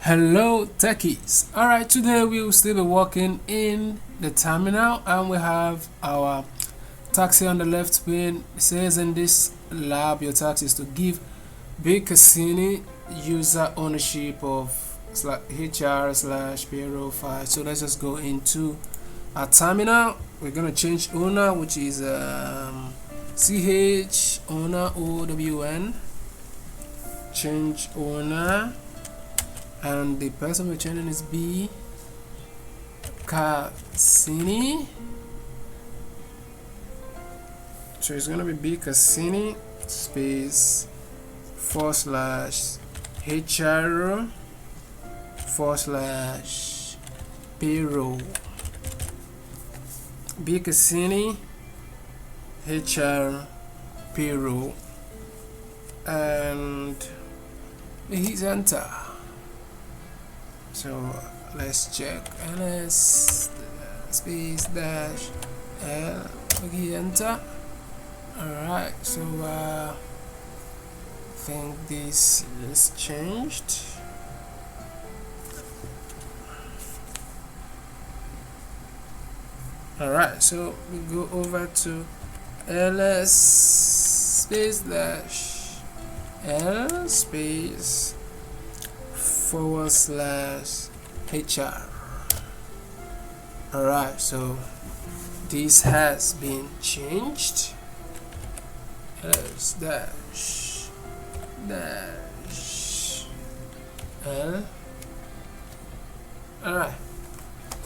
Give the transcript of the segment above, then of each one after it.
Hello techies. Alright, today we will still be working in the terminal and we have our taxi on the left pane. It says in this lab your task is to give Big Cassini user ownership of HR/payroll file. So let's just go into our terminal. We're gonna change owner, which is ch owner OWN. Change owner, and the person we're changing is B Cassini. So it's gonna be B Cassini space /HR/payroll. B Cassini HR payroll, and hit enter. So let's check ls space dash l, hit enter. Alright, so I think this is changed. Alright, so we go over to ls space dash l space /HR. Alright, so this has been changed. Ls dash l. Alright,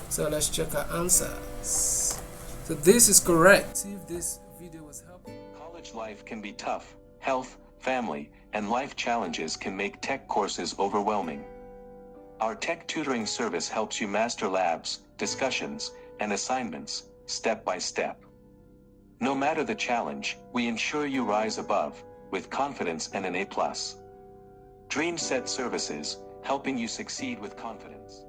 so let's check our answers. So this is correct. See if this video was helpful. College life can be tough. Health, family, and life challenges can make tech courses overwhelming. Our tech tutoring service helps you master labs, discussions, and assignments, step by step. No matter the challenge, we ensure you rise above, with confidence and an A+. Dream Set Services, helping you succeed with confidence.